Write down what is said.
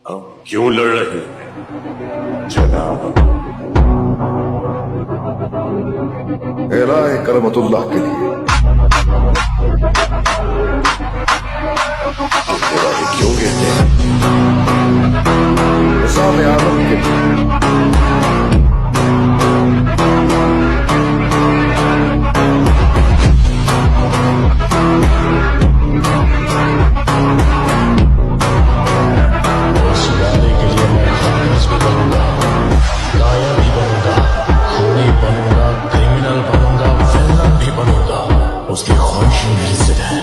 क्यों लड़ रहे हैं जनाब? एलाए कलमतुल्लाह के लिए इलाही क्यों कहते हैं? निज़ाम आलम के लिए उस वादे के लिए मैं खामोश भी बनूंगा, कायर भी बनूंगा, खूनी बनूंगा, क्रिमिनल बनूंगा, विलन भी बनूंगा। उसकी ख्वाहिश ही मेरी जिद है।